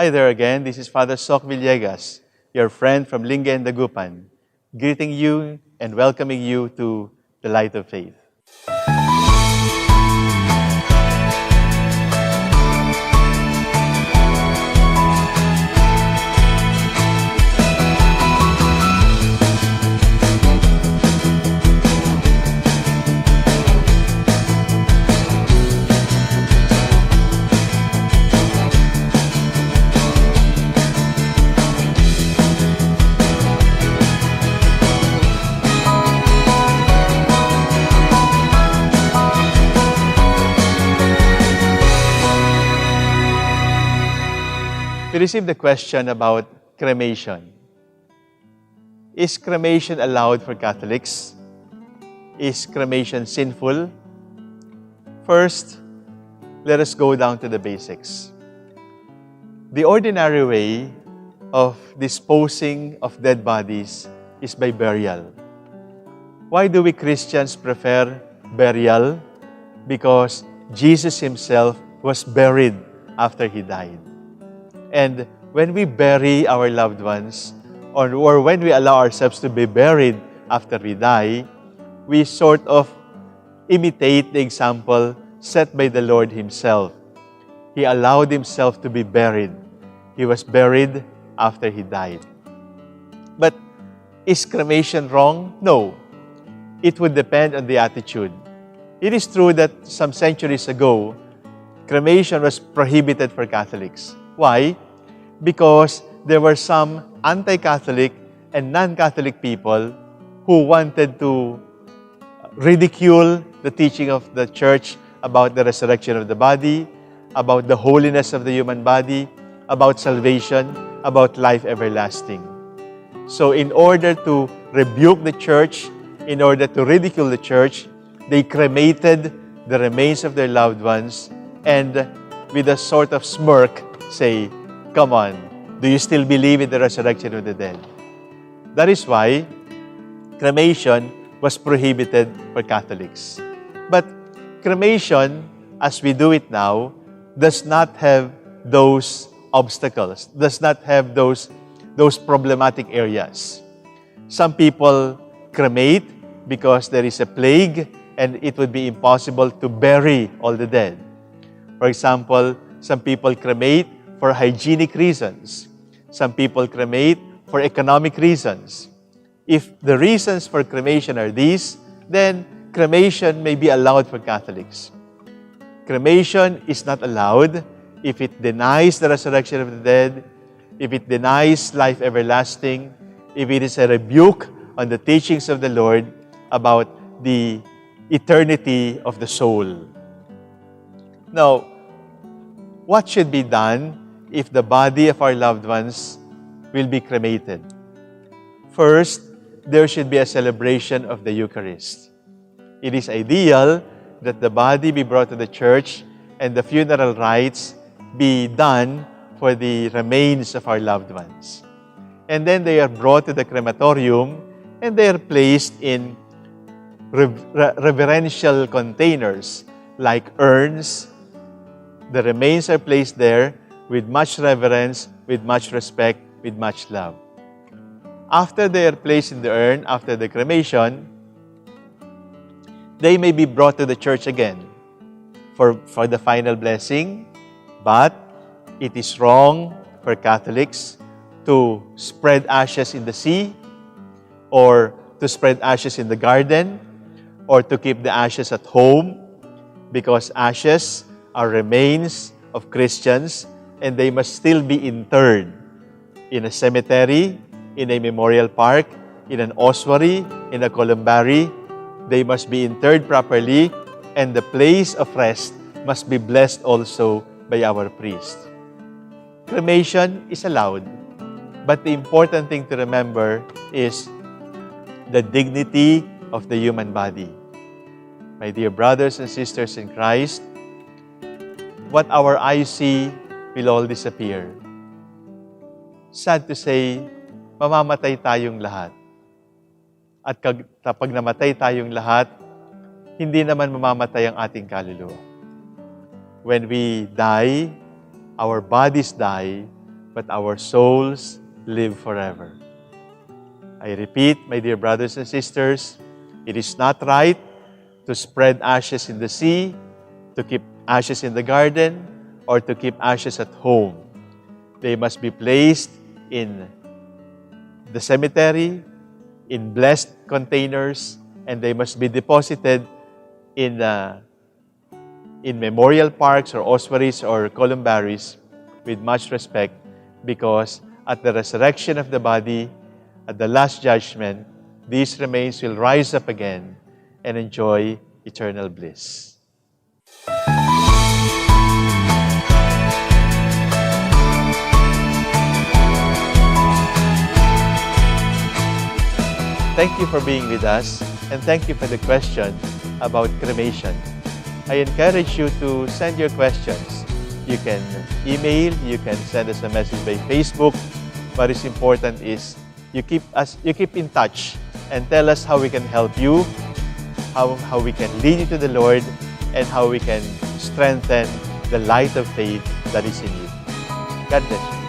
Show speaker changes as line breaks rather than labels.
Hi there again. This is Father Sok Villegas, your friend from Lingayen, Dagupan, greeting you and welcoming you to the Light of Faith. We received a question about cremation. Is cremation allowed for Catholics? Is cremation sinful? First, let us go down to the basics. The ordinary way of disposing of dead bodies is by burial. Why do we Christians prefer burial? Because Jesus Himself was buried after He died. And when we bury our loved ones, or when we allow ourselves to be buried after we die, we sort of imitate the example set by the Lord Himself. He allowed Himself to be buried. He was buried after He died. But is cremation wrong? No. It would depend on the attitude. It is true that some centuries ago, cremation was prohibited for Catholics. Why? Because there were some anti-Catholic and non-Catholic people who wanted to ridicule the teaching of the Church about the resurrection of the body, about the holiness of the human body, about salvation, about life everlasting. So in order to rebuke the Church, in order to ridicule the Church, they cremated the remains of their loved ones and with a sort of smirk say, "Come on, do you still believe in the resurrection of the dead?" That is why cremation was prohibited for Catholics. But cremation, as we do it now, does not have those obstacles, does not have those problematic areas. Some people cremate because there is a plague and it would be impossible to bury all the dead. For example, some people cremate for hygienic reasons. Some people cremate for economic reasons. If the reasons for cremation are these, then cremation may be allowed for Catholics. Cremation is not allowed if it denies the resurrection of the dead, if it denies life everlasting, if it is a rebuke on the teachings of the Lord about the eternity of the soul. Now, what should be done if the body of our loved ones will be cremated? First, there should be a celebration of the Eucharist. It is ideal that the body be brought to the church and the funeral rites be done for the remains of our loved ones. And then they are brought to the crematorium and they are placed in reverential containers like urns. The remains are placed there with much reverence, with much respect, with much love. After they are placed in the urn, after the cremation, they may be brought to the church again for the final blessing, but it is wrong for Catholics to spread ashes in the sea, or to spread ashes in the garden, or to keep the ashes at home, because ashes are remains of Christians and they must still be interred in a cemetery, in a memorial park, in an ossuary, in a columbary. They must be interred properly, and the place of rest must be blessed also by our priest. Cremation is allowed, but the important thing to remember is the dignity of the human body. My dear brothers and sisters in Christ, what our eyes see will all disappear. Sad to say, mamamatay tayong lahat. At kapag namatay tayong lahat, hindi naman mamamatay ang ating kaluluwa. When we die, our bodies die, but our souls live forever. I repeat, my dear brothers and sisters, it is not right to spread ashes in the sea, to keep ashes in the garden, or to keep ashes at home. They must be placed in the cemetery, in blessed containers, and they must be deposited in memorial parks or ossuaries or columbaries with much respect, because at the resurrection of the body, at the last judgment, these remains will rise up again and enjoy eternal bliss. Thank you for being with us, and thank you for the question about cremation. I encourage you to send your questions. You can email, you can send us a message by Facebook. What is important is you keep in touch and tell us how we can help you, how we can lead you to the Lord, and how we can strengthen the light of faith that is in you. God bless you.